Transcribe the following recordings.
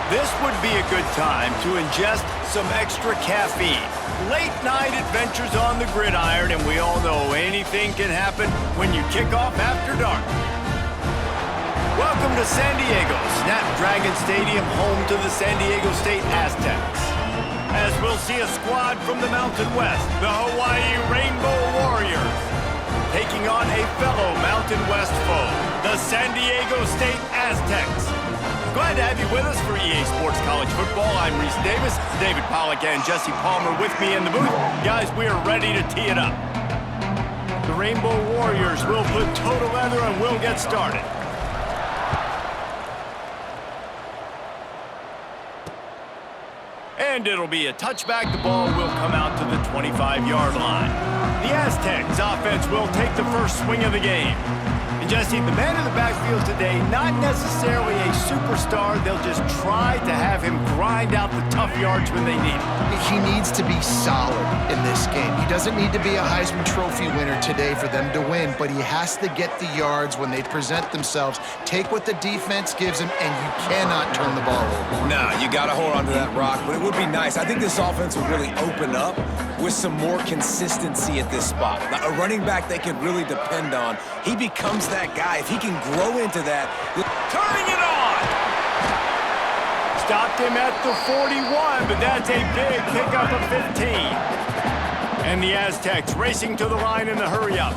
This would be a good time to ingest some extra caffeine. Late night adventures on the gridiron, and we all know anything can happen when you kick off after dark. Welcome to San Diego, Snapdragon Stadium, home to the San Diego State Aztecs. As we'll see a squad from the Mountain West, the Hawaii Rainbow Warriors, taking on a fellow Mountain West foe, the San Diego State Aztecs. Glad to have you with us for EA Sports College Football. I'm Reese Davis, David Pollack and Jesse Palmer with me in the booth. Guys, we are ready to tee it up. The Rainbow Warriors will put toe together and we'll get started. And it'll be a touchback. The ball will come out to the 25-yard line. The Aztecs offense will take the first swing of the game. And Jesse, the man in the backfield today, not necessarily a superstar. They'll just try to have him grind out the tough yards when they need it. He needs to be solid in this game. He doesn't need to be a Heisman Trophy winner today for them to win, but he has to get the yards when they present themselves. Take what the defense gives him, and you cannot turn the ball over. Nah, you got to hold on to that rock, but it would be nice. I think this offense would really open up with some more consistency at this spot. Now, a running back they can really depend on. He becomes that guy. If he can grow into that. Turning it on! Stopped him at the 41, but that's a big pickup of 15. And the Aztecs racing to the line in the hurry-up.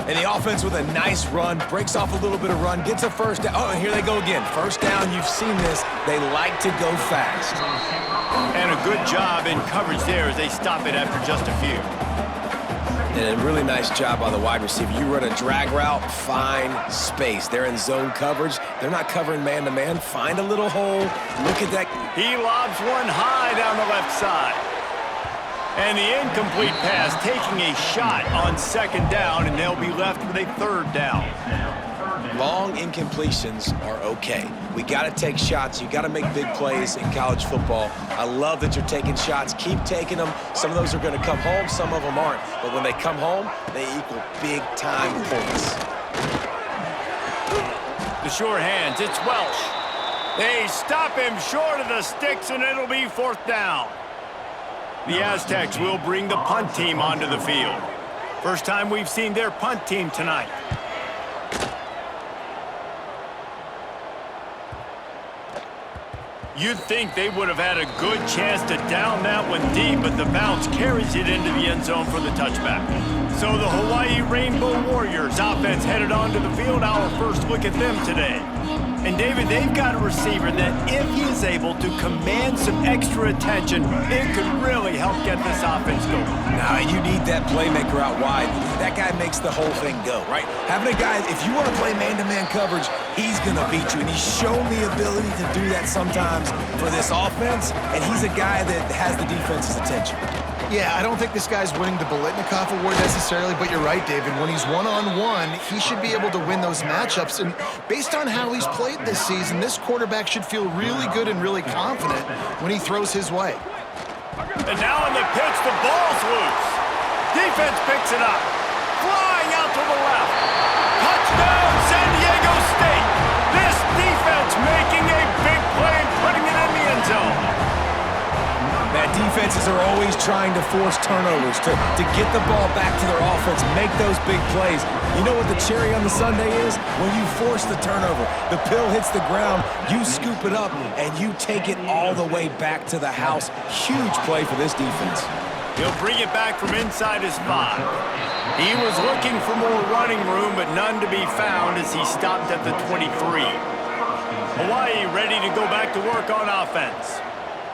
And the offense with a nice run, breaks off a little bit of run, gets a first down. Oh, and here they go again. First down, you've seen this. They like to go fast. And a good job in coverage there as they stop it after just a few. And a really nice job by the wide receiver. You run a drag route, find space. They're in zone coverage. They're not covering man-to-man. Find a little hole. Look at that. He lobs one high down the left side. And the incomplete pass taking a shot on second down, and they'll be left with a third down. Long incompletions are okay. We got to take shots. You got to make big plays in college football. I love that you're taking shots. Keep taking them. Some of those are going to come home. Some of them aren't. But when they come home, they equal big-time points. The sure hands, it's Welsh. They stop him short of the sticks, and it'll be fourth down. The Aztecs will bring the punt team onto the field. First time we've seen their punt team tonight. You'd think they would have had a good chance to down that one deep, but the bounce carries it into the end zone for the touchback. So the Hawaii Rainbow Warriors offense headed onto the field. Our first look at them today. And David, they've got a receiver that if he is able to command some extra attention, it could really help get this offense going. Now, you need that playmaker out wide. That guy makes the whole thing go, right? Having a guy, if you want to play man-to-man coverage, he's going to beat you. And he's shown the ability to do that sometimes for this offense, and he's a guy that has the defense's attention. Yeah, I don't think this guy's winning the Biletnikoff Award necessarily, but you're right, David. When he's one-on-one, he should be able to win those matchups. And based on how he's played this season, this quarterback should feel really good and really confident when he throws his way. And now on the pitch, the ball's loose. Defense picks it up. Flying out to the left. Touchdown, San Diego State. This defense making a big play and putting it in the end zone. That defenses are always trying to force turnovers, to get the ball back to their offense, make those big plays. You know what the cherry on the sundae is? When you force the turnover, the pill hits the ground, you scoop it up, and you take it all the way back to the house. Huge play for this defense. He'll bring it back from inside his 5. He was looking for more running room, but none to be found as he stopped at the 23. Hawaii ready to go back to work on offense.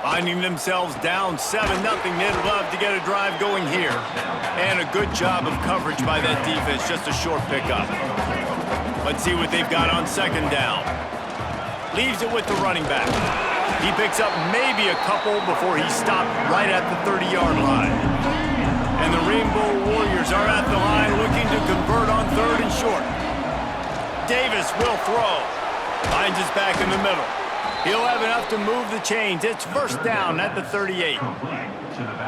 Finding themselves down 7-0, they'd love to get a drive going here. And a good job of coverage by that defense, just a short pickup. Let's see what they've got on second down. Leaves it with the running back. He picks up maybe a couple before he's stopped right at the 30-yard line. And the Rainbow Warriors are at the line looking to convert on third and short. Davis will throw. Finds his back in the middle. He'll have enough to move the chains. It's first down at the 38.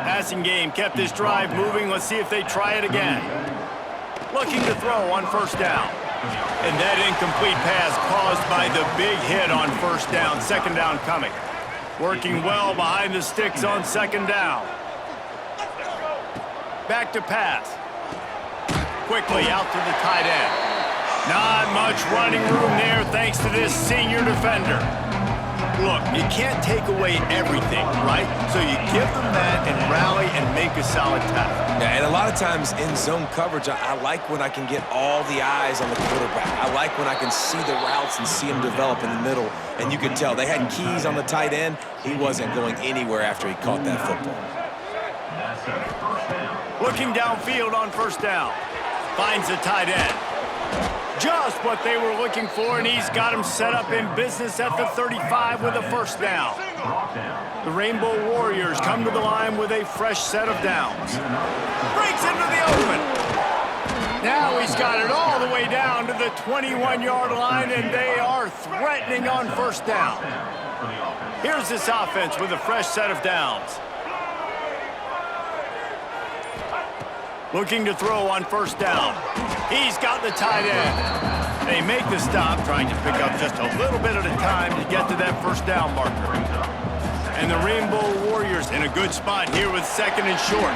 Passing game kept this drive moving. Let's see if they try it again. Looking to throw on first down. And that incomplete pass caused by the big hit on first down. Second down coming. Working well behind the sticks on second down. Back to pass. Quickly out to the tight end. Not much running room there thanks to this senior defender. Look, you can't take away everything, right? So you give them that and rally and make a solid tackle. Yeah, and a lot of times in zone coverage, I like when I can get all the eyes on the quarterback. I like when I can see the routes and see them develop in the middle. And you can tell they had keys on the tight end. He wasn't going anywhere after he caught that football. Looking downfield on first down. Finds the tight end. Just what they were looking for, and he's got him set up in business at the 35 with a first down. The Rainbow Warriors come to the line with a fresh set of downs. Breaks into the open. Now he's got it all the way down to the 21-yard line, and they are threatening on first down. Here's this offense with a fresh set of downs. Looking to throw on first down. He's got the tight end. They make the stop, trying to pick up just a little bit at a time to get to that first down marker. And the Rainbow Warriors in a good spot here with second and short.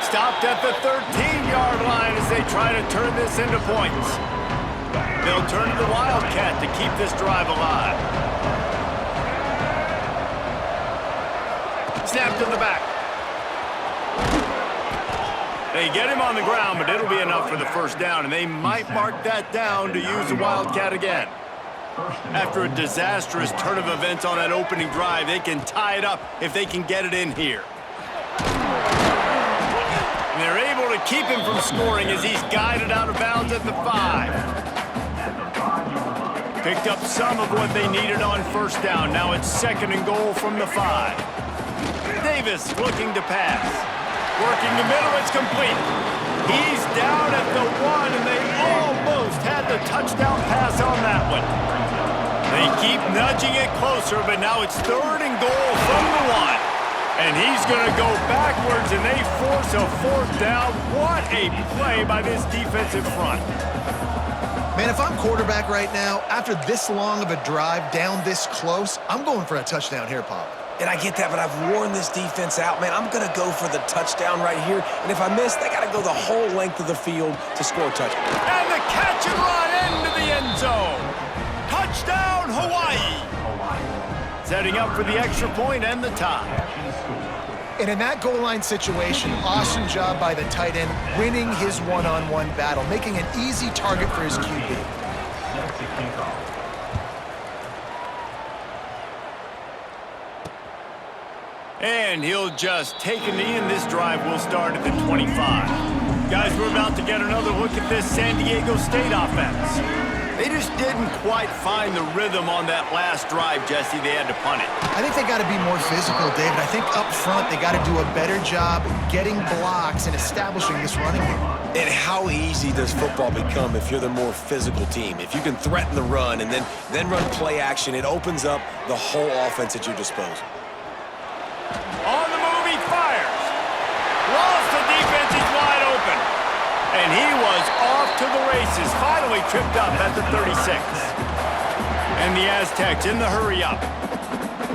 Stopped at the 13-yard line as they try to turn this into points. They'll turn to the Wildcat to keep this drive alive. Snap to the back. They get him on the ground, but it'll be enough for the first down, and they might mark that down to use the Wildcat again. After a disastrous turn of events on that opening drive, they can tie it up if they can get it in here. And they're able to keep him from scoring as he's guided out of bounds at the 5. Picked up some of what they needed on first down. Now it's second and goal from the 5. Davis looking to pass. Working the middle, it's complete. He's down at the 1, and they almost had the touchdown pass on that one. They keep nudging it closer, but now it's third and goal from the 1. And he's going to go backwards, and they force a fourth down. What a play by this defensive front. Man, if I'm quarterback right now, after this long of a drive down this close, I'm going for a touchdown here, Pop. And I get that, but I've worn this defense out, man. I'm going to go for the touchdown right here. And if I miss, they got to go the whole length of the field to score a touchdown. And the catch and run into the end zone. Touchdown, Hawaii. Setting up for the extra point and the tie. And in that goal line situation, awesome job by the tight end, winning his one-on-one battle, making an easy target for his QB. And he'll just take a knee, and this drive will start at the 25. Guys, we're about to get another look at this San Diego State offense. They just didn't quite find the rhythm on that last drive, Jesse. They had to punt it. I think they got to be more physical, David. I think up front they got to do a better job getting blocks and establishing this running game. And how easy does football become if you're the more physical team? If you can threaten the run and then run play action, it opens up the whole offense at your disposal. On the move, he fires. Lost the defense, he's wide open. And he was off to the races, finally tripped up at the 36. And the Aztecs in the hurry up.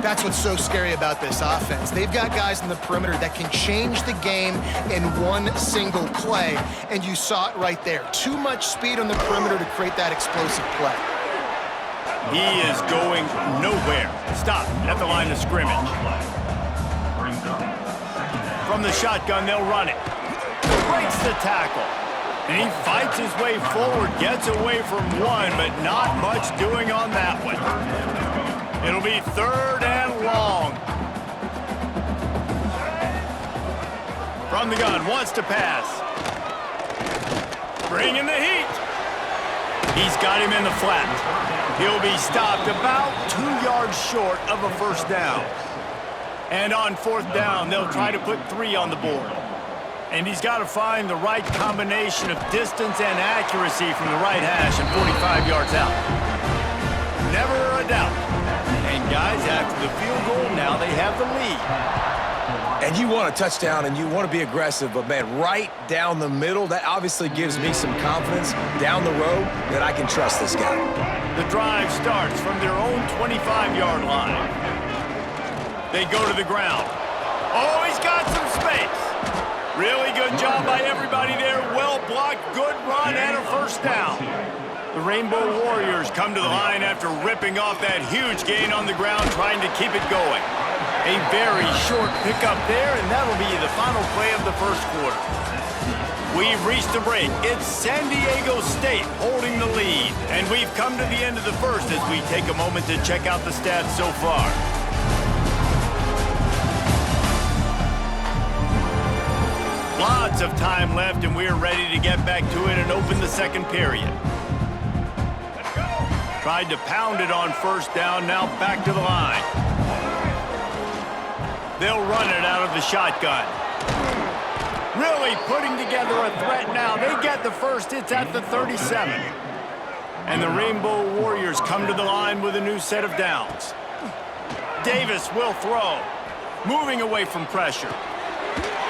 That's what's so scary about this offense. They've got guys in the perimeter that can change the game in one single play, and you saw it right there. Too much speed on the perimeter to create that explosive play. He is going nowhere. Stop at the line of scrimmage. From the shotgun, they'll run it. Breaks the tackle. And he fights his way forward, gets away from one, but not much doing on that one. It'll be third and long. From the gun, wants to pass. Bringing the heat. He's got him in the flat. He'll be stopped about 2 yards short of a first down. And on fourth down, they'll try to put 3 on the board. And he's got to find the right combination of distance and accuracy from the right hash and 45 yards out. Never a doubt. And guys, after the field goal, now they have the lead. And you want a touchdown and you want to be aggressive, but man, right down the middle, that obviously gives me some confidence down the road that I can trust this guy. The drive starts from their own 25-yard line. They go to the ground. Oh, he's got some space. Really good job by everybody there. Well blocked, good run, and a first down. The Rainbow Warriors come to the line after ripping off that huge gain on the ground, trying to keep it going. A very short pickup there, and that'll be the final play of the first quarter. We've reached a break. It's San Diego State holding the lead, and we've come to the end of the first as we take a moment to check out the stats so far. Lots of time left, and we're ready to get back to it and open the second period. Tried to pound it on first down, now back to the line. They'll run it out of the shotgun. Really putting together a threat now. They get the first. It's at the 37. And the Rainbow Warriors come to the line with a new set of downs. Davis will throw. Moving away from pressure.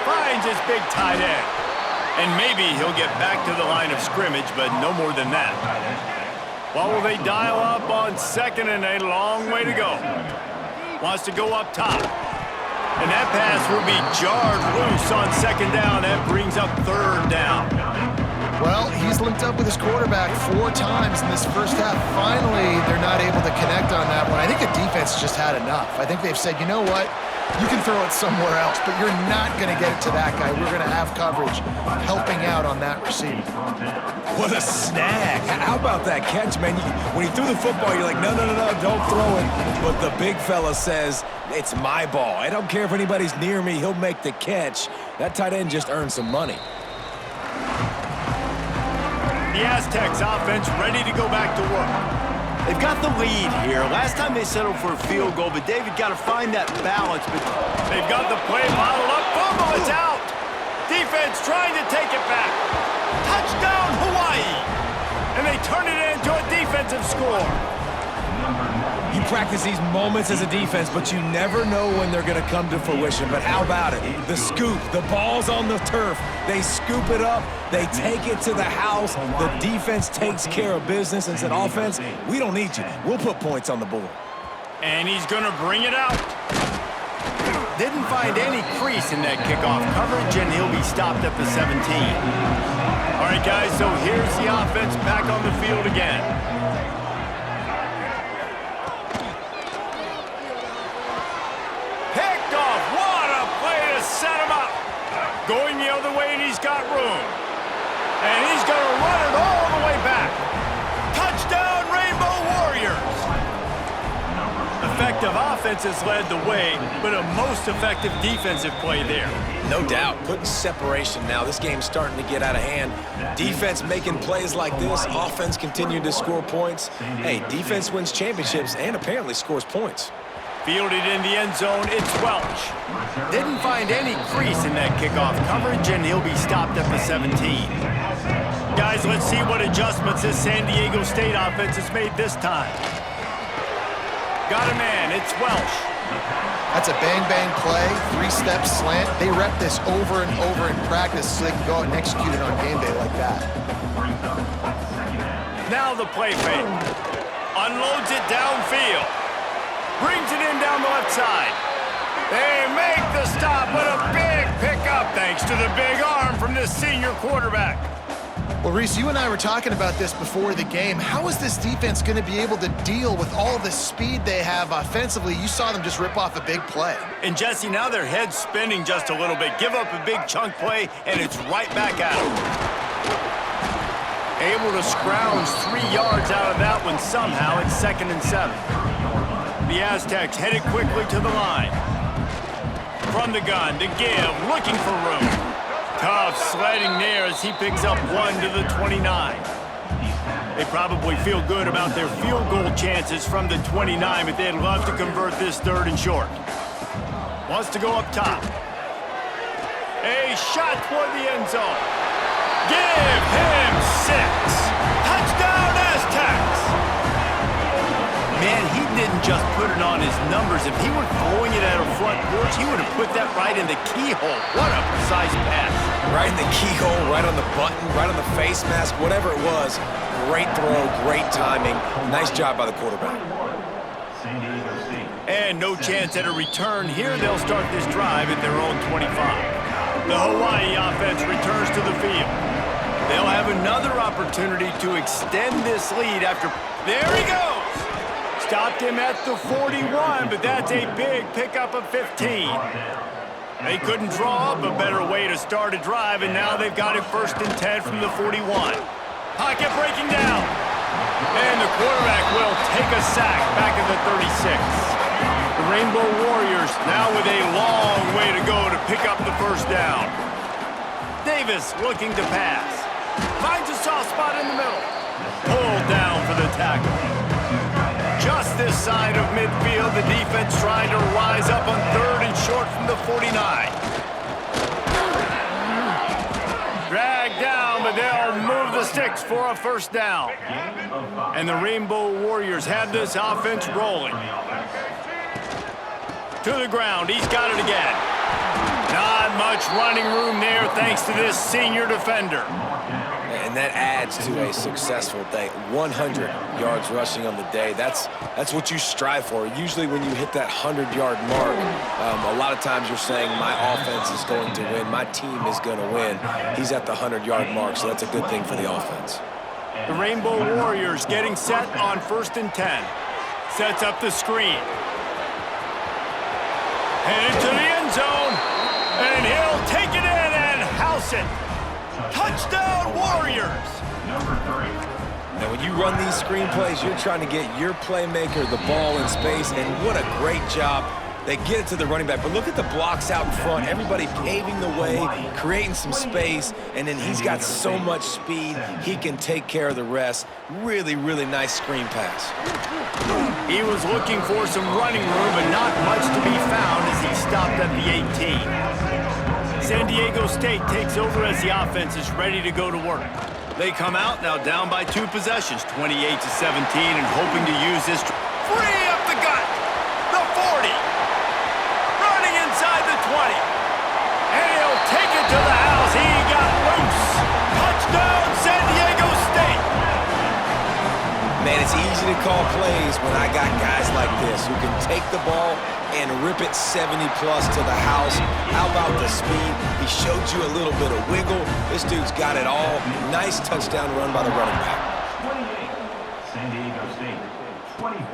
Finds his big tight end. And maybe he'll get back to the line of scrimmage, but no more than that. Well, will they dial up on second and a long way to go? Wants to go up top. And that pass will be jarred loose on second down. That brings up third down. Well, he's linked up with his quarterback 4 times in this first half. Finally, they're not able to connect on that one. I think the defense just had enough. I think they've said, you know what? You can throw it somewhere else, but you're not going to get it to that guy. We're going to have coverage helping out on that receiver. What a snag. How about that catch, man? When he threw the football, you're like, no, don't throw it. But the big fella says, it's my ball. I don't care if anybody's near me. He'll make the catch. That tight end just earned some money. The Aztecs offense ready to go back to work. They've got the lead here. Last time they settled for a field goal, but David got to find that balance. But they've got the play modeled up. Fumble, it's out. Defense trying to take it back. Touchdown, Hawaii. And they turn it into a defensive score. You practice these moments as a defense, but you never know when they're going to come to fruition. But how about it? The scoop, the ball's on the turf. They scoop it up. They take it to the house. The defense takes care of business and said, offense, we don't need you. We'll put points on the board. And he's going to bring it out. Didn't find any crease in that kickoff coverage, and he'll be stopped at the 17. All right, guys, so here's the offense back on the field again. Picked off. What a play to set him up. Going the other way, and he's got room. And he's going to run it all the way back. Touchdown, Rainbow Warriors. Effective offense has led the way, but a most effective defensive play there. No doubt, putting separation now. This game's starting to get out of hand. Defense making plays like this. Offense continuing to score points. Hey, defense wins championships and apparently scores points. Fielded in the end zone, it's Welch. Didn't find any crease in that kickoff coverage, and he'll be stopped at the 17. Guys, let's see what adjustments this San Diego State offense has made this time. Got a man, it's Welch. That's a bang-bang play, 3-step slant. They rep this over and over in practice so they can go out and execute it on game day like that. Now the play fake. Unloads it downfield. Brings it in down the left side. They make the stop, but a big pickup thanks to the big arm from this senior quarterback. Well, Reese, you and I were talking about this before the game. How is this defense going to be able to deal with all the speed they have offensively? You saw them just rip off a big play. And, Jesse, now their head's spinning just a little bit. Give up a big chunk play, and it's right back at them. Able to scrounge 3 yards out of that one somehow. It's 2nd and 7. The Aztecs headed quickly to the line. From the gun to give, looking for room. Tough sledding there as he picks up 1 to the 29. They probably feel good about their field goal chances from the 29, but they'd love to convert this 3rd and short. Wants to go up top. A shot toward the end zone. Give him 6. Touchdown, Aztecs! Man, he didn't just put it on his numbers. If he were throwing it at a front porch, he would have put that right in the keyhole. What a precise pass. Right in the keyhole, right on the button, right on the face mask, whatever it was. Great throw, great timing. Nice job by the quarterback. And And no chance at a return here. They'll start this drive at their own 25. The Hawaii offense returns to the field. They'll have another opportunity to extend this lead after... There he goes! Stopped him at the 41, but that's a big pickup of 15. They couldn't draw up a better way to start a drive, and now they've got it 1st and 10 from the 41. Pocket breaking down. And the quarterback will take a sack back at the 36. The Rainbow Warriors now with a long way to go to pick up the 1st down. Davis looking to pass. Finds a soft spot in the middle. Pulled down for the tackle. Just this side of midfield, the defense trying to rise up on 3rd and short from the 49. Dragged down, but they'll move the sticks for a 1st down. And the Rainbow Warriors have this offense rolling. To the ground, he's got it again. Not much running room there thanks to this senior defender. And that adds to a successful day. 100 yards rushing on the day. That's what you strive for. Usually when you hit that 100-yard mark, a lot of times you're saying my offense is going to win, my team is going to win. He's at the 100-yard mark, so that's a good thing for the offense. The Rainbow Warriors getting set on 1st and 10. Sets up the screen. Headed to the end zone. And he'll take it in and house it. Touchdown, Warriors! Now, when you run these screen plays, you're trying to get your playmaker the ball in space, and what a great job. They get it to the running back, but look at the blocks out in front. Everybody paving the way, creating some space, and then he's got so much speed, he can take care of the rest. Really, really nice screen pass. He was looking for some running room, but not much to be found as he stopped at the 18. San Diego State takes over as the offense is ready to go to work. They come out now down by 2 possessions, 28-17, and hoping to use this. Free up the gut! The 40! Running inside the 20. And he'll take it to the house. He got loose. Touchdown, San Diego State! Man, it's easy to call plays when I got guys like this who can take the ball and rip it 70-plus to the house. How about the speed? He showed you a little bit of wiggle. This dude's got it all. Nice touchdown run by the running back. San Diego State.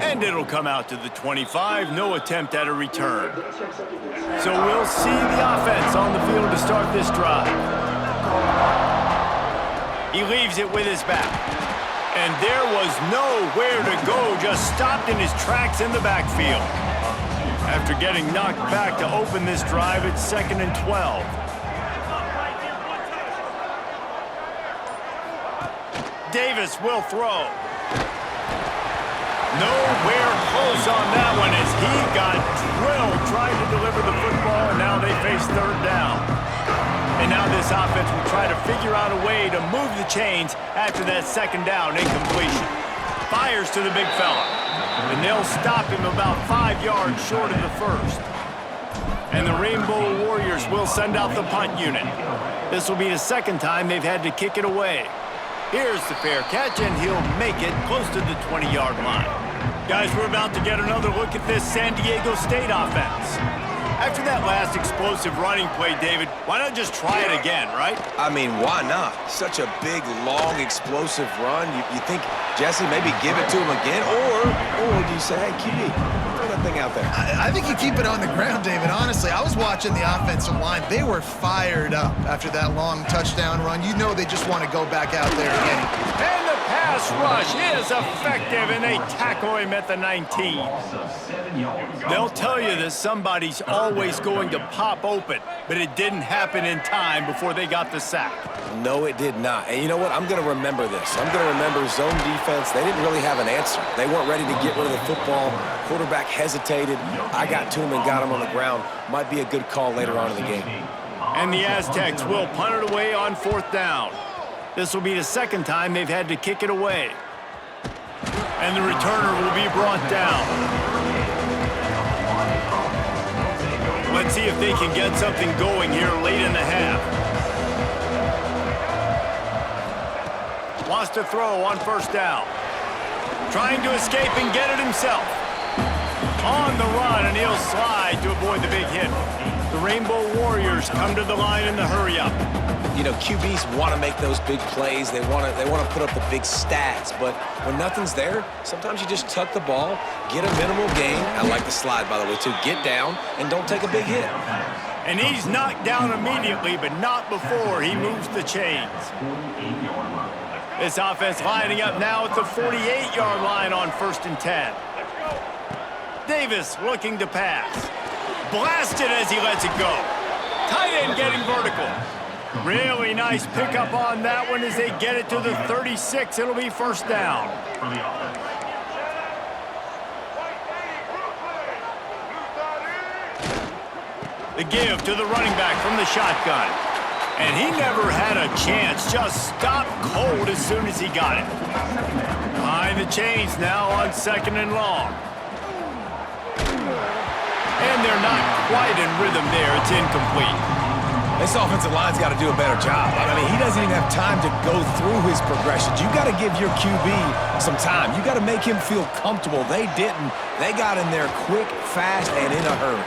And it'll come out to the 25. No attempt at a return. So we'll see the offense on the field to start this drive. He leaves it with his back. And there was nowhere to go, just stopped in his tracks in the backfield. After getting knocked back to open this drive, it's 2nd and 12. Davis will throw. Nowhere close on that one as he got drilled trying to deliver the football, and now they face 3rd down. And now this offense will try to figure out a way to move the chains after that 2nd down incompletion. Fires to the big fella. And they'll stop him about 5 yards short of the 1st. And the Rainbow Warriors will send out the punt unit. This will be the 2nd time they've had to kick it away. Here's the fair catch, and he'll make it close to the 20-yard line. Guys, we're about to get another look at this San Diego State offense. After that last explosive running play, David, why not just try it again, right? I mean, why not? Such a big, long, explosive run. You think, Jesse, maybe give it to him again? Or do you say, hey, QB, throw that thing out there? I think you keep it on the ground, David. Honestly, I was watching the offensive line. They were fired up after that long touchdown run. You know they just want to go back out there again. And the pass rush is effective, and they tackle him at the 19. They'll tell you that somebody's always going to pop open, but it didn't happen in time before they got the sack. No, it did not. And you know what? I'm going to remember this. I'm going to remember zone defense. They didn't really have an answer. They weren't ready to get rid of the football. Quarterback hesitated. I got to him and got him on the ground. Might be a good call later on in the game. And the Aztecs will punt it away on 4th down. This will be the 2nd time they've had to kick it away. And the returner will be brought down. Let's see if they can get something going here late in the half. Wants to throw on 1st down. Trying to escape and get it himself. On the run, and he'll slide to avoid the big hit. The Rainbow Warriors come to the line in the hurry-up. You know, QBs want to make those big plays. They want to put up the big stats. But when nothing's there, sometimes you just tuck the ball, get a minimal gain. I like the slide, by the way, too. Get down and don't take a big hit. And he's knocked down immediately, but not before he moves the chains. This offense lining up now at the 48-yard line on 1st and 10. Davis looking to pass. Blasted as he lets it go. Tight end getting vertical. Really nice pickup on that one as they get it to the 36. It'll be 1st down. The give to the running back from the shotgun. And he never had a chance. Just stopped cold as soon as he got it. Behind the chains now on 2nd and long. And they're not quite in rhythm there. It's incomplete. This offensive line's got to do a better job. I mean, he doesn't even have time to go through his progressions. You got to give your QB some time. You got to make him feel comfortable. They didn't. They got in there quick, fast, and in a hurry.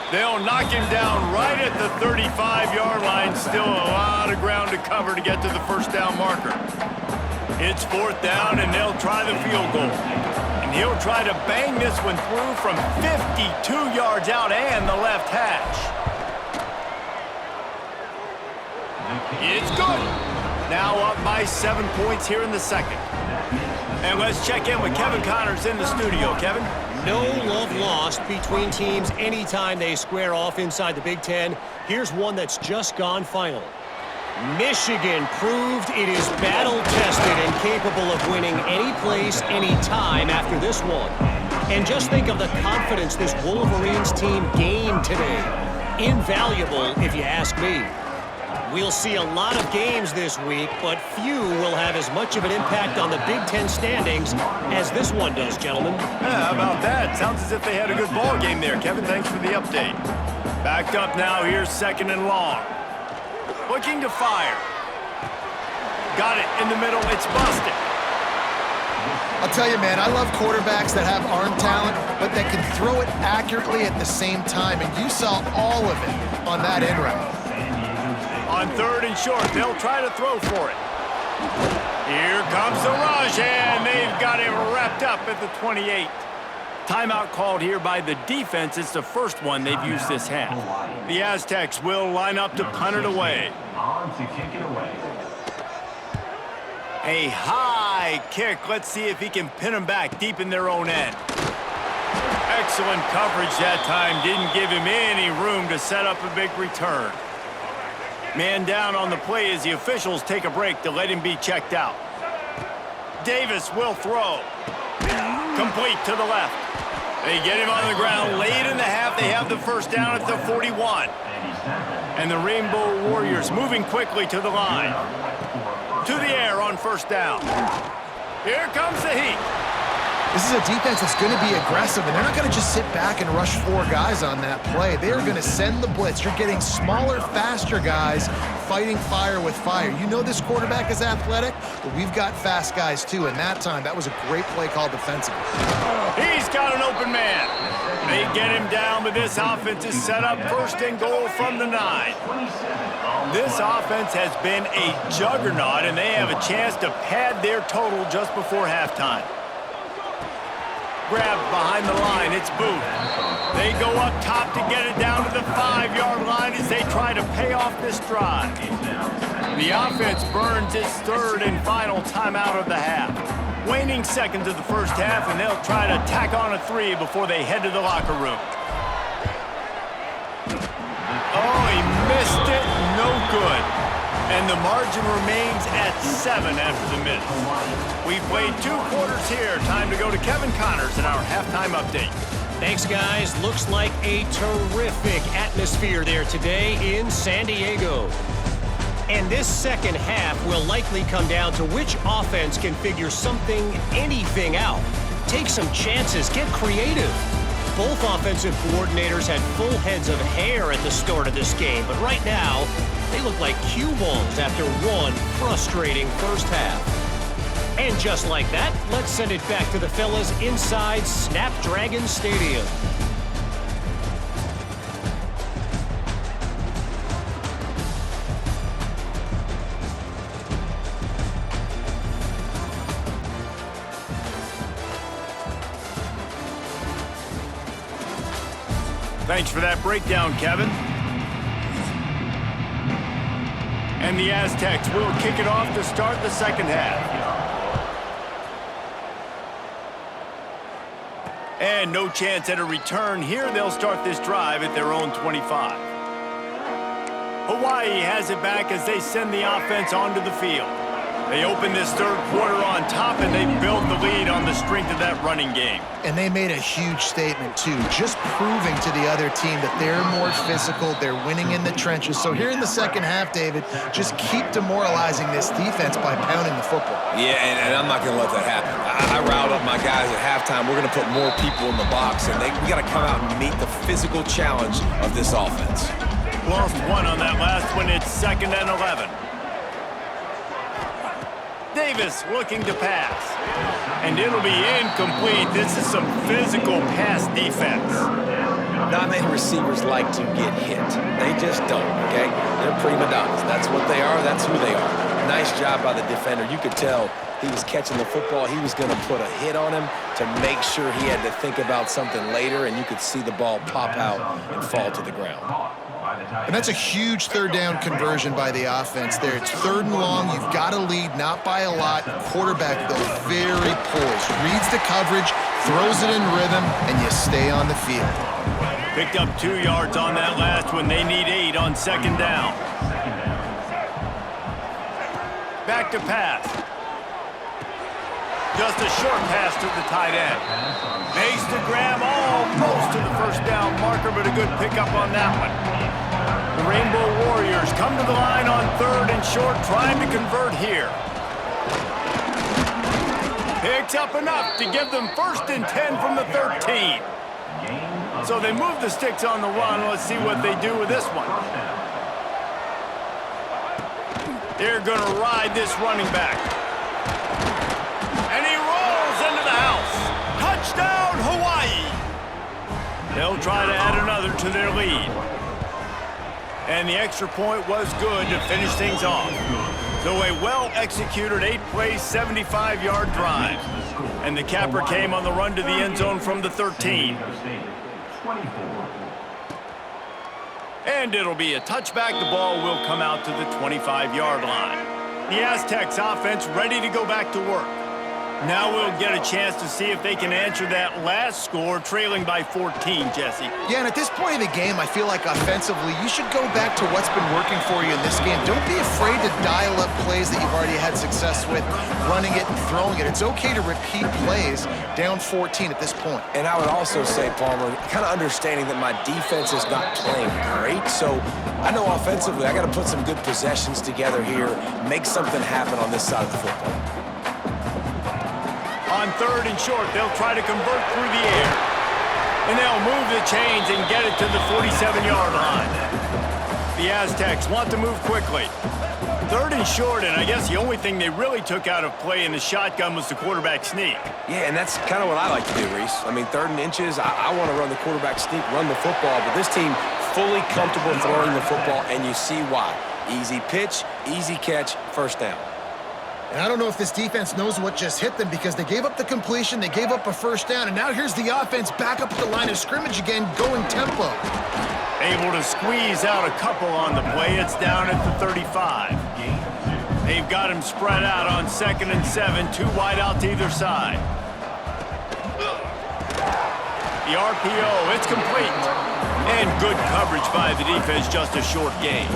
They'll knock him down right at the 35-yard line. Still a lot of ground to cover to get to the 1st down marker. It's 4th down, and they'll try the field goal. And he'll try to bang this one through from 52 yards out and the left hash. It's good. Now up by 7 points here in the 2nd. And let's check in with Kevin Connors in the studio. Kevin? No love lost between teams anytime they square off inside the Big Ten. Here's one that's just gone final. Michigan proved it is battle-tested and capable of winning any place, any time after this one. And just think of the confidence this Wolverines team gained today. Invaluable, if you ask me. We'll see a lot of games this week, but few will have as much of an impact on the Big Ten standings as this one does, gentlemen. Yeah, how about that? Sounds as if they had a good ball game there, Kevin. Thanks for the update. Backed up now. Here's 2nd and long. Looking to fire. Got it in the middle. It's busted. I'll tell you, man, I love quarterbacks that have arm talent, but that can throw it accurately at the same time, and you saw all of it on that in route. On 3rd and short, they'll try to throw for it. Here comes the rush, and they've got him wrapped up at the 28. Timeout called here by the defense. It's the first one they've used this half. The Aztecs will line up to punt it away. A high kick. Let's see if he can pin them back deep in their own end. Excellent coverage that time. Didn't give him any room to set up a big return. Man down on the play as the officials take a break to let him be checked out. Davis will throw. Complete to the left. They get him on the ground late in the half. They have the 1st down at the 41. And the Rainbow Warriors moving quickly to the line. To the air on 1st down. Here comes the heat. This is a defense that's going to be aggressive, and they're not going to just sit back and rush 4 guys on that play. They are going to send the blitz. You're getting smaller, faster guys fighting fire with fire. You know this quarterback is athletic, but we've got fast guys too, and that time, that was a great play call defensively. He's got an open man. They get him down, but this offense is set up 1st and goal from the 9. This offense has been a juggernaut, and they have a chance to pad their total just before halftime. Grabbed behind the line, it's Booth. They go up top to get it down to the 5-yard line as they try to pay off this drive. The offense burns its 3rd and final timeout of the half. Waning seconds of the 1st half, and they'll try to tack on a 3 before they head to the locker room. Oh, he missed it. No good. And the margin remains at 7 after the miss. We've played 2 quarters here. Time to go to Kevin Connors in our halftime update. Thanks, guys. Looks like a terrific atmosphere there today in San Diego. And this 2nd half will likely come down to which offense can figure something, anything out. Take some chances. Get creative. Both offensive coordinators had full heads of hair at the start of this game, but right now, they look like cue balls after one frustrating 1st half. And just like that, let's send it back to the fellas inside Snapdragon Stadium. Thanks for that breakdown, Kevin. And the Aztecs will kick it off to start the second half. And no chance at a return here. They'll start this drive at their own 25. Hawaii has it back as they send the offense onto the field. They open this third quarter on top, and they build the lead on the strength of that running game. And they made a huge statement, too, just proving to the other team that they're more physical, they're winning in the trenches. So here in the second half, David, just keep demoralizing this defense by pounding the football. Yeah, and I'm not going to let that happen. I riled up my guys at halftime. We're going to put more people in the box, and we got to come out and meet the physical challenge of this offense. Lost one on that last one. It's 2nd and 11. Davis looking to pass. And it'll be incomplete. This is some physical pass defense. Not many receivers like to get hit. They just don't, okay? They're prima donnas. That's what they are. That's who they are. Nice job by the defender. You could tell he was catching the football. He was going to put a hit on him to make sure he had to think about something later, and you could see the ball pop out and fall to the ground. And that's a huge third down conversion by the offense there. It's 3rd and long. You've got to lead, not by a lot. Quarterback, though, very poised. Reads the coverage, throws it in rhythm, and you stay on the field. Picked up 2 yards on that last one. They need 8 on 2nd down. Back to pass. Just a short pass to the tight end. Makes the grab almost to the first down marker, but a good pickup on that one. The Rainbow Warriors come to the line on 3rd and short, trying to convert here. Picks up enough to give them 1st and 10 from the 13. So they move the sticks on the run. Let's see what they do with this one. They're going to ride this running back. And he rolls into the house. Touchdown, Hawaii! They'll try to add another to their lead. And the extra point was good to finish things off. So a well-executed 8-play, 75-yard drive. And the capper came on the run to the end zone from the 13. And it'll be a touchback. The ball will come out to the 25-yard line. The Aztecs offense ready to go back to work. Now we'll get a chance to see if they can answer that last score, trailing by 14, Jesse. Yeah, and at this point of the game, I feel like offensively, you should go back to what's been working for you in this game. Don't be afraid to dial up plays that you've already had success with, running it and throwing it. It's okay to repeat plays down 14 at this point. And I would also say, Palmer, kind of understanding that my defense is not playing great, so I know offensively I got to put some good possessions together here, make something happen on this side of the football. On 3rd and short, they'll try to convert through the air. And they'll move the chains and get it to the 47-yard line. The Aztecs want to move quickly. 3rd and short, and I guess the only thing they really took out of play in the shotgun was the quarterback sneak. Yeah, and that's kind of what I like to do, Reese. I mean, 3rd and inches, I want to run the quarterback sneak, run the football, but this team fully comfortable throwing the football, and you see why. Easy pitch, easy catch, 1st down. And I don't know if this defense knows what just hit them because they gave up the completion, they gave up a 1st down, and now here's the offense back up at the line of scrimmage again, going tempo. Able to squeeze out a couple on the play. It's down at the 35. They've got him spread out on 2nd and 7, 2 wide out to either side. The RPO, it's complete. And good coverage by the defense, just a short gain.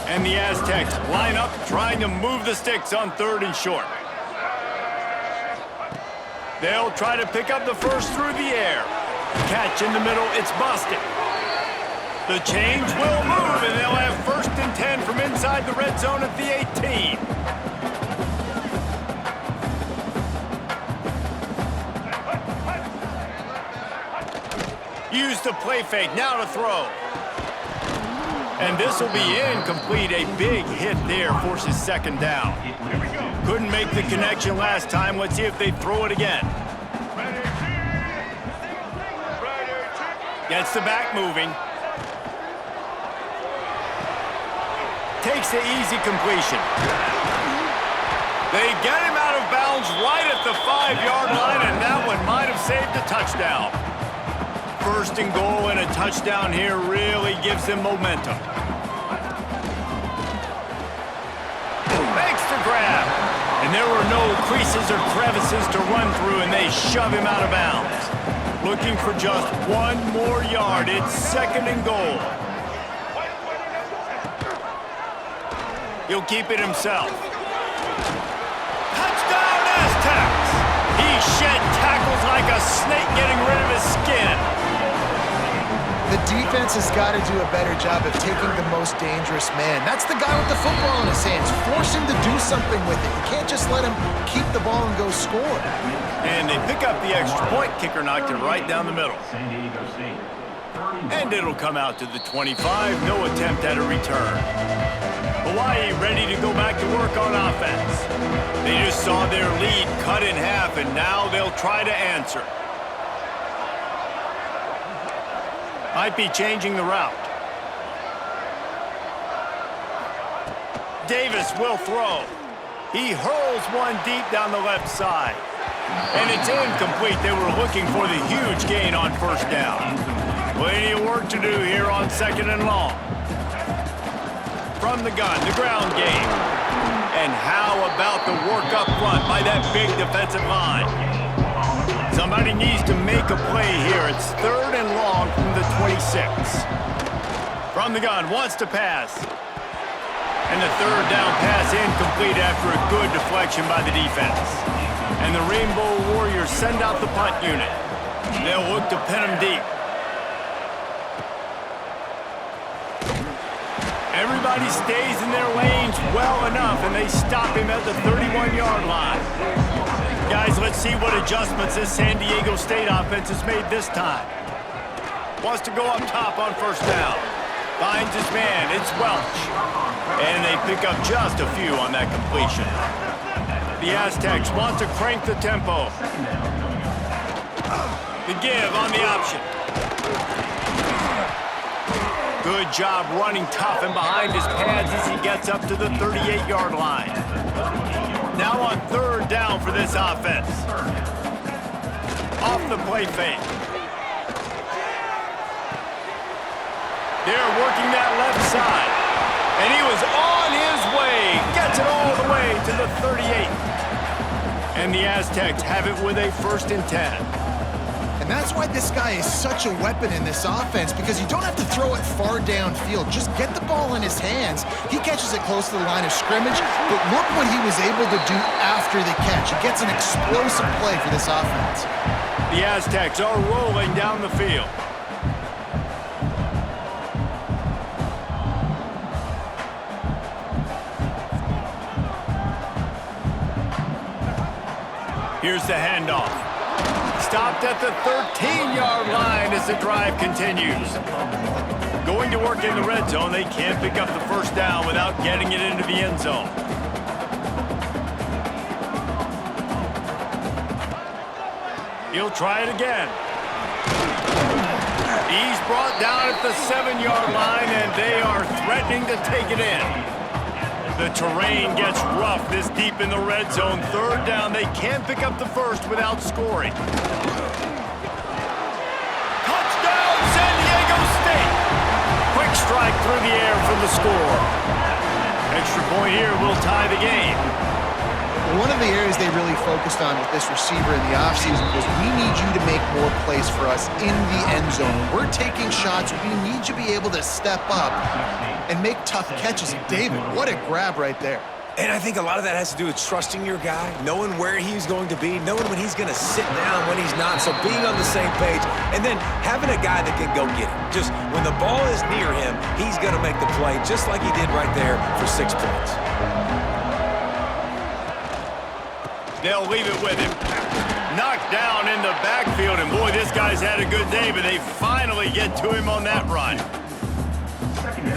And the Aztecs line up, trying to move the sticks on 3rd and short. They'll try to pick up the first through the air. Catch in the middle, it's busted. The chains will move, and they'll have 1st and 10 from inside the red zone at the 18. Use the play fake, now to throw. And this will be incomplete. A big hit there forces 2nd down. Couldn't make the connection last time. Let's see if they throw it again. Gets the back moving. Takes the easy completion. They get him out of bounds right at the 5-yard line, and that one might have saved a touchdown. First and goal and a touchdown here really gives them momentum. Makes the grab. And there were no creases or crevices to run through, and they shove him out of bounds. Looking for just one more yard. It's second and goal. He'll keep it himself. Touchdown, Aztecs! He shed tackles like a snake getting rid of his skin. The defense has got to do a better job of taking the most dangerous man. That's the guy with the football in his hands. Force him to do something with it. You can't just let him keep the ball and go score. And they pick up the extra point. Kicker knocked it right down the middle. And it'll come out to the 25. No attempt at a return. Hawaii ready to go back to work on offense. They just saw their lead cut in half, and now they'll try to answer. Might be changing the route. Davis will throw. He hurls one deep down the left side. And it's incomplete. They were looking for the huge gain on first down. Plenty of work to do here on second and long. From the gun, the ground game. And how about the work up front by that big defensive line? Somebody needs to make a play here. It's third and long from the 26. From the gun, wants to pass. And the third down pass incomplete after a good deflection by the defense. And the Rainbow Warriors send out the punt unit. They'll look to pin him deep. Everybody stays in their lanes well enough, and they stop him at the 31-yard line. Guys, let's see what adjustments this San Diego State offense has made this time. Wants to go up top on first down. Finds his man. It's Welch. And they pick up just a few on that completion. The Aztecs want to crank the tempo. The give on the option. Good job running tough and behind his pads as he gets up to the 38-yard line. Now on third down for this offense. Off the play fake. They're working that left side. And he was on his way. Gets it all the way to the 38. And the Aztecs have it with a 1st and 10. And that's why this guy is such a weapon in this offense, because you don't have to throw it far downfield. Just get the ball in his hands. He catches it close to the line of scrimmage, but look what he was able to do after the catch. He gets an explosive play for this offense. The Aztecs are rolling down the field. Here's the handoff. Stopped at the 13-yard line as the drive continues. Going to work in the red zone, they can't pick up the first down without getting it into the end zone. He'll try it again. He's brought down at the 7-yard line, and they are threatening to take it in. The terrain gets rough this deep in the red zone. Third down, they can't pick up the first without scoring. Touchdown, San Diego State! Quick strike through the air for the score. Extra point here will tie the game. One of the areas they really focused on with this receiver in the offseason was, we need you to make more plays for us in the end zone. We're taking shots. We need you to be able to step up and make tough catches. And David, what a grab right there. And I think a lot of that has to do with trusting your guy, knowing where he's going to be, knowing when he's going to sit down, when he's not, so being on the same page, and then having a guy that can go get him. Just when the ball is near him, he's going to make the play, just like he did right there for 6 points. They'll leave it with him. Knocked down in the backfield, and boy, this guy's had a good day, but they finally get to him on that run.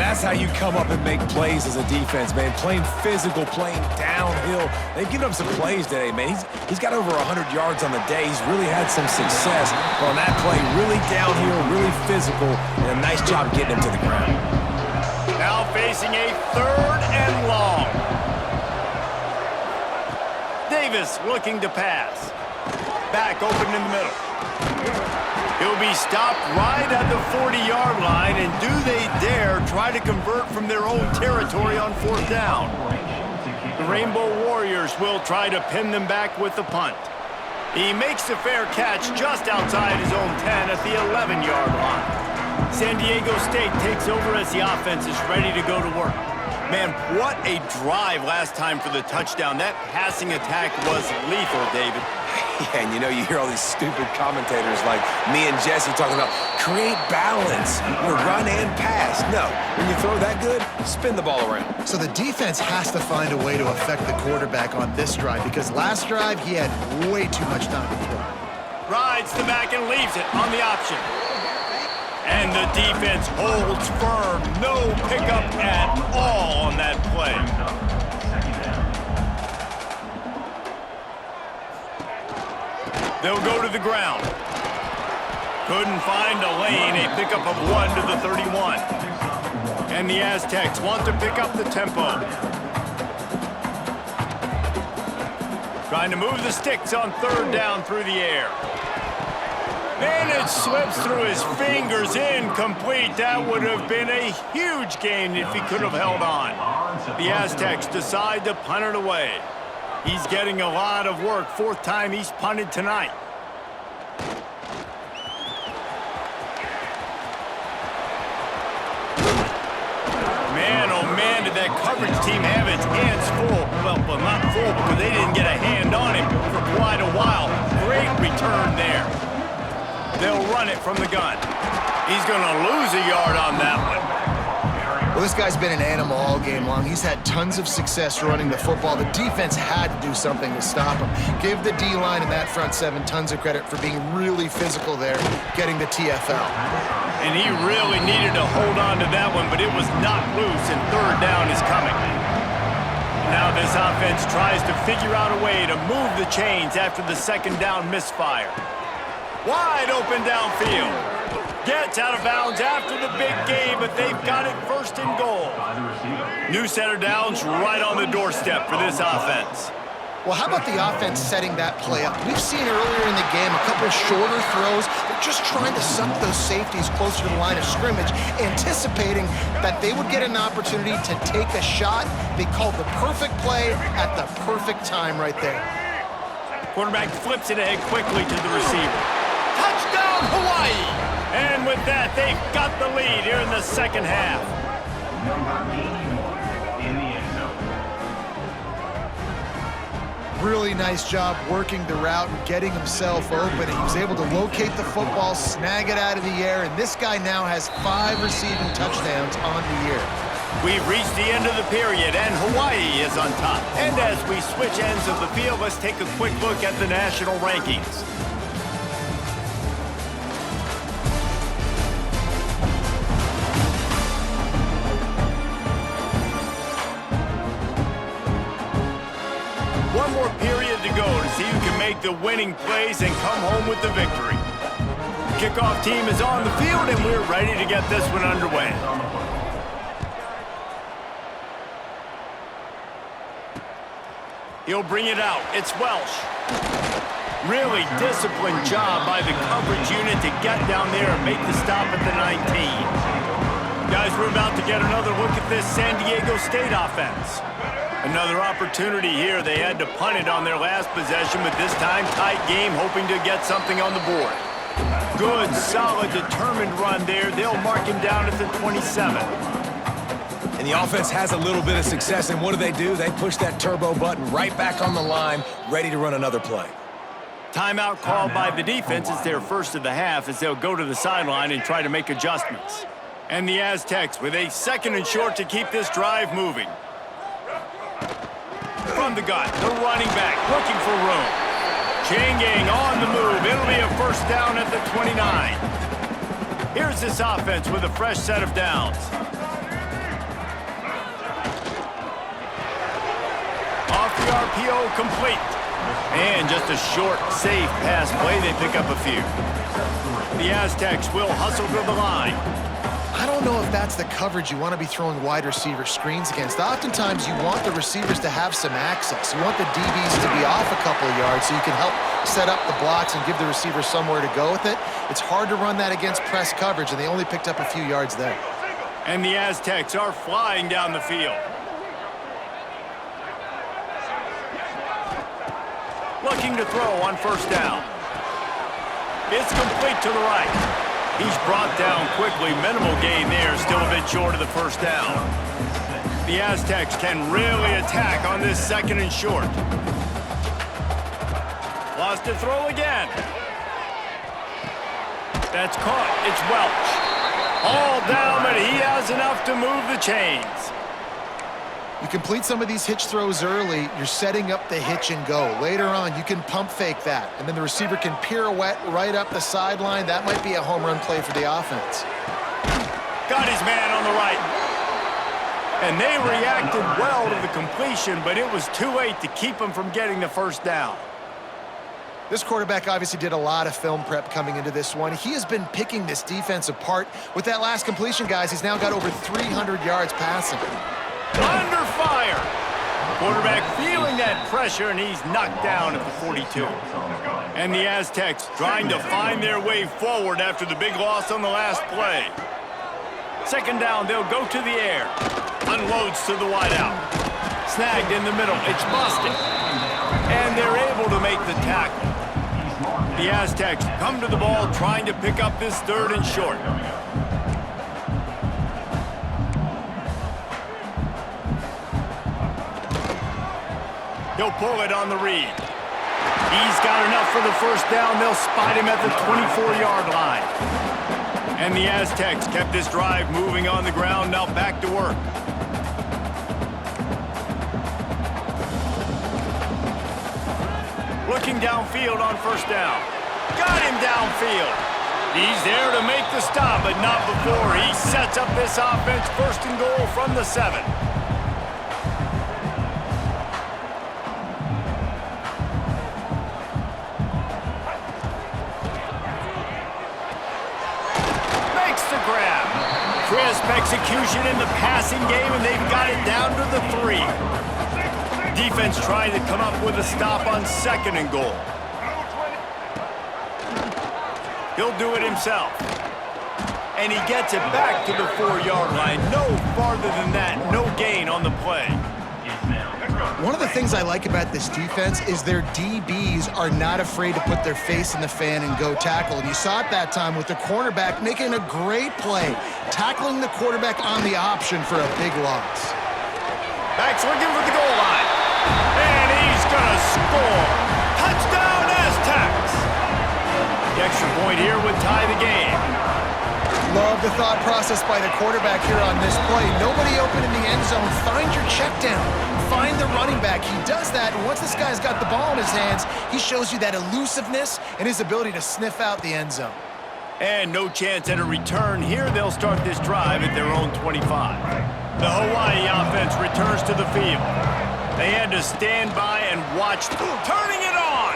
that's how you come up and make plays as a defense, man. Playing physical, playing downhill. They've given up some plays today, man. He's got over 100 yards on the day. He's really had some success on that play. Really downhill, really physical, and a nice job getting him to the ground. Now facing a 3rd and long. Davis looking to pass. Back open in the middle. He'll be stopped right at the 40-yard line, and do they dare try to convert from their own territory on 4th down? The Rainbow Warriors will try to pin them back with the punt. He makes the fair catch just outside his own 10 at the 11-yard line. San Diego State takes over as the offense is ready to go to work. Man, what a drive last time for the touchdown. That passing attack was lethal, David. Yeah, and you know, you hear all these stupid commentators like me and Jesse talking about create balance, run and pass. No, when you throw that good, spin the ball around. So the defense has to find a way to affect the quarterback on this drive because last drive he had way too much time to throw. Rides the back and leaves it on the option. And the defense holds firm. No pickup at all on that play. They'll go to the ground. Couldn't find a lane. A pickup of 1 to the 31. And the Aztecs want to pick up the tempo. Trying to move the sticks on 3rd down through the air. And it slips through his fingers, incomplete. That would have been a huge gain if he could have held on. The Aztecs decide to punt it away. He's getting a lot of work. 4th time he's punted tonight. Man, oh man, did that coverage team have its hands full. Well, not full because they didn't get a hand on him for quite a while. Great return there. They'll run it from the gun. He's going to lose a yard on that one. Well, this guy's been an animal all game long. He's had tons of success running the football. The defense had to do something to stop him. Give the D-line and that front 7 tons of credit for being really physical there, getting the TFL. And he really needed to hold on to that one, but it was not loose, and 3rd down is coming. Now this offense tries to figure out a way to move the chains after the 2nd down misfire. Wide open downfield. Gets out of bounds after the big game, but they've got it 1st and goal. New set of downs right on the doorstep for this offense. Well, how about the offense setting that play up? We've seen earlier in the game a couple shorter throws. They're just trying to suck those safeties closer to the line of scrimmage, anticipating that they would get an opportunity to take a shot. They called the perfect play at the perfect time right there. Quarterback flips it ahead quickly to the receiver. Touchdown, Hawaii! And with that, they've got the lead here in the 2nd half. In the end zone. Really nice job working the route and getting himself open. He was able to locate the football, snag it out of the air, and this guy now has 5 receiving touchdowns on the year. We've reached the end of the period, and Hawaii is on top. And as we switch ends of the field, let's take a quick look at the national rankings. One more period to go to see who can make the winning plays and come home with the victory. The kickoff team is on the field, and we're ready to get this one underway. He'll bring it out. It's Welsh. Really disciplined job by the coverage unit to get down there and make the stop at the 19. Guys, we're about to get another look at this San Diego State offense. Another opportunity here. They had to punt it on their last possession, but this time tight game, hoping to get something on the board. Good, solid, determined run there. They'll mark him down at the 27. And the offense has a little bit of success, and what do? They push that turbo button right back on the line, ready to run another play. Timeout called by the defense. It's their 1st of the half as they'll go to the sideline and try to make adjustments. And the Aztecs with a 2nd and short to keep this drive moving. From the gun, the running back looking for room. Chain gang on the move. It'll be a 1st down at the 29. Here's this offense with a fresh set of downs. Off the RPO, complete. And just a short, safe pass play. They pick up a few. The Aztecs will hustle to the line. I don't know if that's the coverage you want to be throwing wide receiver screens against. Oftentimes, you want the receivers to have some access. You want the DBs to be off a couple of yards so you can help set up the blocks and give the receiver somewhere to go with it. It's hard to run that against press coverage, and they only picked up a few yards there. And the Aztecs are flying down the field. Looking to throw on first down. It's complete to the right. He's brought down quickly. Minimal gain there. Still a bit short of the first down. The Aztecs can really attack on this second and short. Lost to throw again. That's caught. It's Welch. All down, but he has enough to move the chains. You complete some of these hitch throws early, you're setting up the hitch and go. Later on, you can pump fake that, and then the receiver can pirouette right up the sideline. That might be a home run play for the offense. Got his man on the right. And they reacted well to the completion, but it was too late to keep him from getting the first down. This quarterback obviously did a lot of film prep coming into this one. He has been picking this defense apart. With that last completion, guys, he's now got over 300 yards passing. Under fire. Quarterback feeling that pressure, and he's knocked down at the 42. And the Aztecs trying to find their way forward after the big loss on the last play. Second down, they'll go to the air. Unloads to the wideout. Snagged in the middle. It's busted. And they're able to make the tackle. The Aztecs come to the ball trying to pick up this third and short. He'll pull it on the read. He's got enough for the first down. They'll spot him at the 24-yard line. And the Aztecs kept this drive moving on the ground. Now back to work. Looking downfield on first down. Got him downfield. He's there to make the stop, but not before he sets up this offense. First and goal from the 7. Crisp execution in the passing game, and they've got it down to the 3. Defense trying to come up with a stop on second and goal. He'll do it himself. And he gets it back to the 4-yard line. No farther than that. No gain on the play. One of the things I like about this defense is their DBs are not afraid to put their face in the fan and go tackle. And you saw it that time with the cornerback making a great play, tackling the quarterback on the option for a big loss. Back's looking for the goal line. And he's going to score. Touchdown, Aztecs. The extra point here would tie the game. Love the thought process by the quarterback here on this play. Nobody open in the end zone. Find your check down. Find the running back. He does that, and once this guy's got the ball in his hands, he shows you that elusiveness and his ability to sniff out the end zone. And no chance at a return here. They'll start this drive at their own 25. The Hawaii offense returns to the field. They had to stand by and watch. Turning it on!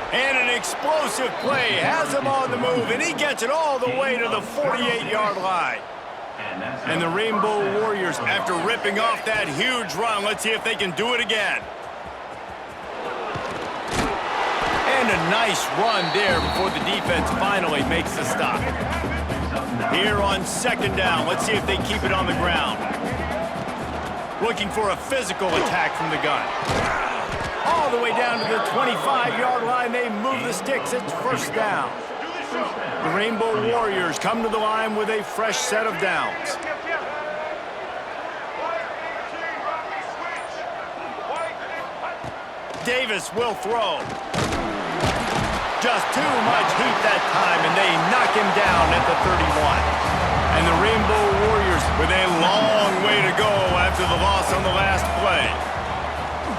And an explosive play has him on the move, and he gets it all the way to the 48-yard line. And the Rainbow Warriors, after ripping off that huge run, let's see if they can do it again. And a nice run there before the defense finally makes the stop. Here on second down, let's see if they keep it on the ground. Looking for a physical attack from the gun. All the way down to the 25-yard line, they move the sticks. It's first down. The Rainbow Warriors come to the line with a fresh set of downs. Davis will throw. Just too much heat that time, and they knock him down at the 31. And the Rainbow Warriors with a long way to go after the loss on the last play.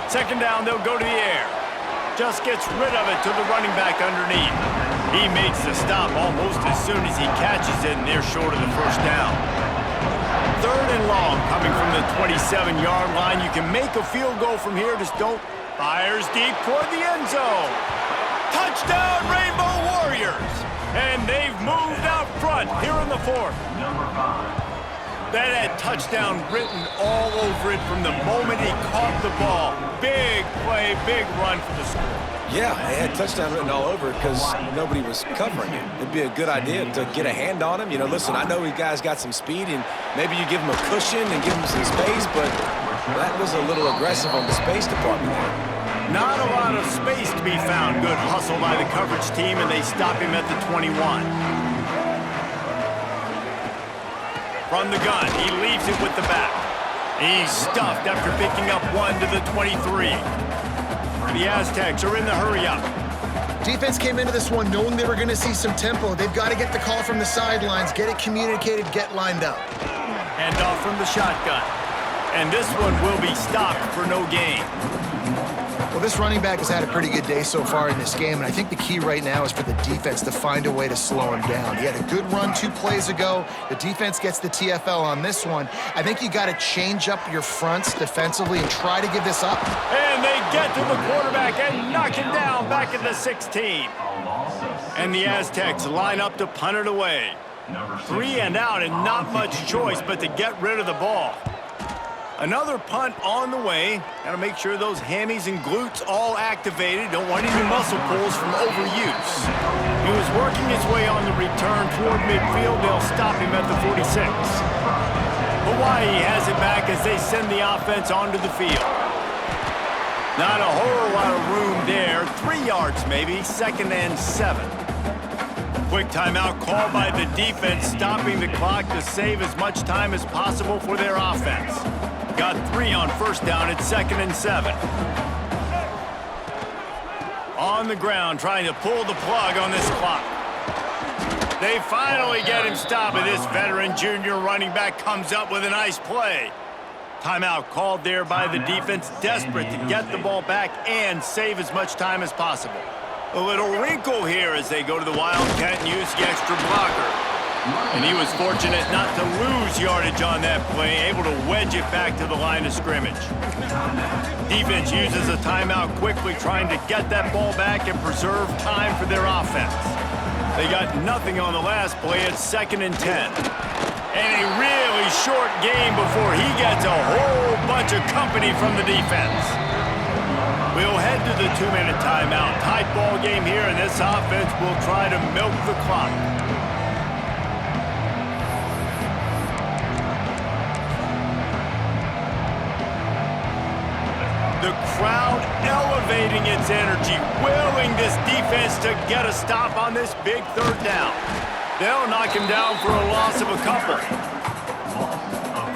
Second down, they'll go to the air. Just gets rid of it to the running back underneath. He makes the stop almost as soon as he catches it, and they're short of the first down. 3rd and long coming from the 27-yard line. You can make a field goal from here. Just don't. Fires deep toward the end zone. Touchdown, Rainbow Warriors! And they've moved out front here in the 4th. That had touchdown written all over it from the moment he caught the ball. Big play, big run for the score. Yeah, they had touchdown written all over because nobody was covering it. It'd be a good idea to get a hand on him. You know, listen, I know you guys got some speed, and maybe you give him a cushion and give him some space, but that was a little aggressive on the space department there. Not a lot of space to be found. Good hustle by the coverage team, and they stop him at the 21. From the gun, he leaves it with the back. He's stuffed after picking up 1 to the 23. The Aztecs are in the hurry-up. Defense came into this one knowing they were going to see some tempo. They've got to get the call from the sidelines, get it communicated, get lined up. Hand off from the shotgun. And this one will be stopped for no gain. Well, this running back has had a pretty good day so far in this game, and I think the key right now is for the defense to find a way to slow him down. He had a good run 2 plays ago. The defense gets the TFL on this one. I think you got to change up your fronts defensively and try to give this up. And they get to the quarterback and knock him down back at the 16. And the Aztecs line up to punt it away. 3 and out and not much choice but to get rid of the ball. Another punt on the way. Got to make sure those hammies and glutes all activated. Don't want any muscle pulls from overuse. He was working his way on the return toward midfield. They'll stop him at the 46. Hawaii has it back as they send the offense onto the field. Not a whole lot of room there. 3 yards maybe. 2nd and 7. Quick timeout called by the defense, stopping the clock to save as much time as possible for their offense. Got 3 on 1st down at 2nd and 7. On the ground, trying to pull the plug on this clock. They finally get him stopped, and this veteran junior running back comes up with a nice play. Timeout called there by the defense, desperate to get the ball back and save as much time as possible. A little wrinkle here as they go to the Wildcat and use the extra blocker. And he was fortunate not to lose yardage on that play, able to wedge it back to the line of scrimmage. Defense uses a timeout quickly, trying to get that ball back and preserve time for their offense. They got nothing on the last play at 2nd and 10. And a really short game before he gets a whole bunch of company from the defense. We'll head to the 2-minute timeout. Tight ball game here, and this offense will try to milk the clock. The crowd elevating its energy, willing this defense to get a stop on this big 3rd down. They'll knock him down for a loss of a couple.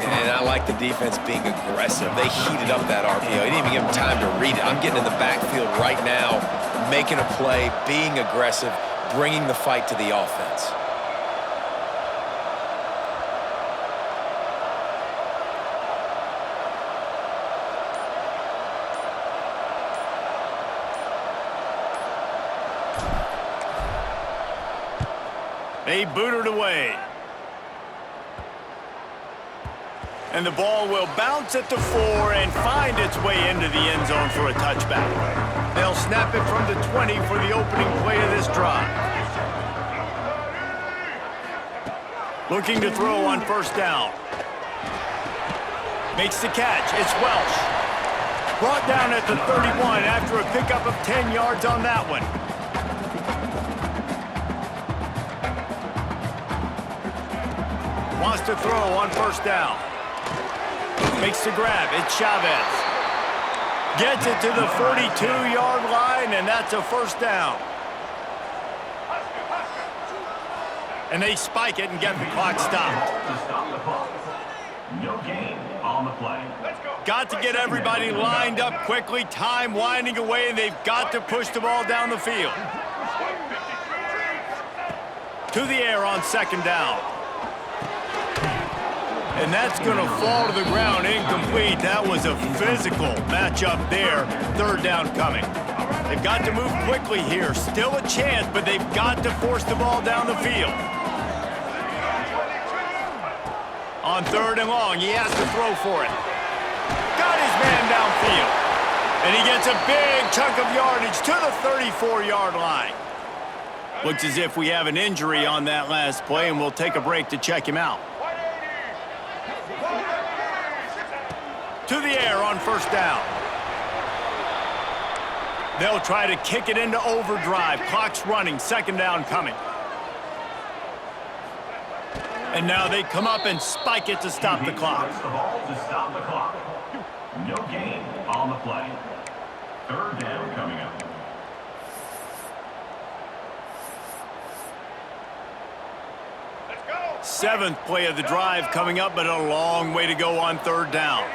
And I like the defense being aggressive. They heated up that RPO. He didn't even give him time to read it. I'm getting in the backfield right now, making a play, being aggressive, bringing the fight to the offense. They boot it away. And the ball will bounce at the 4 and find its way into the end zone for a touchback. They'll snap it from the 20 for the opening play of this drive. Looking to throw on 1st down. Makes the catch. It's Welsh. Brought down at the 31 after a pickup of 10 yards on that one. Wants to throw on 1st down. Makes the grab. It's Chavez. Gets it to the 42-yard line, and that's a 1st down. And they spike it and get the clock stopped. No gain on the play. Got to get everybody lined up quickly. Time winding away, and they've got to push the ball down the field. To the air on 2nd down. And that's going to fall to the ground, incomplete. That was a physical matchup there. 3rd down coming. They've got to move quickly here. Still a chance, but they've got to force the ball down the field. On On 3rd and long, he has to throw for it. Got his man downfield. And he gets a big chunk of yardage to the 34-yard line. Looks as if we have an injury on that last play, and we'll take a break to check him out. To the air on 1st down. They'll try to kick it into overdrive. Clock's running. 2nd down coming. And now they come up and spike it to stop the clock. The ball to stop the clock. No gain on the play. 3rd down coming up. Let's go. 7th play of the drive coming up, but a long way to go on 3rd down.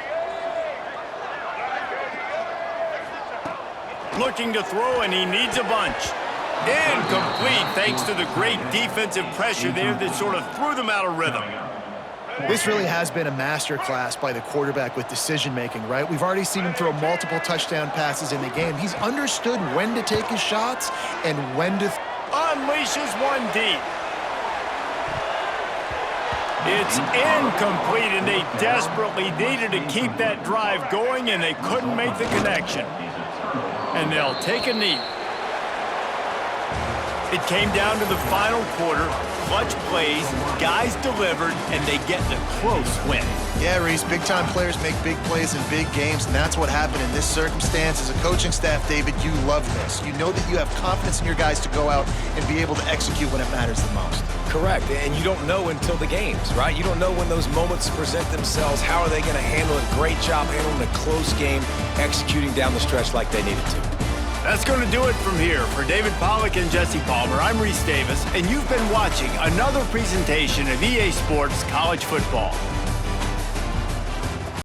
Looking to throw, and he needs a bunch. Incomplete, thanks to the great defensive pressure there that sort of threw them out of rhythm. This really has been a masterclass by the quarterback with decision-making, right? We've already seen him throw multiple touchdown passes in the game. He's understood when to take his shots and when to... Unleashes one deep. It's incomplete, and they desperately needed to keep that drive going, and they couldn't make the connection. And they'll take a knee. It came down to the final quarter. Clutch plays, guys delivered, and they get the close win. Yeah, Reese, big-time players make big plays in big games, and that's what happened in this circumstance. As a coaching staff, David, you love this. You know that you have confidence in your guys to go out and be able to execute when it matters the most. Correct, and you don't know until the games, right? You don't know when those moments present themselves. How are they going to handle it? Great job handling a close game, executing down the stretch like they needed to. That's going to do it from here. For David Pollack and Jesse Palmer, I'm Reese Davis, and you've been watching another presentation of EA Sports College Football.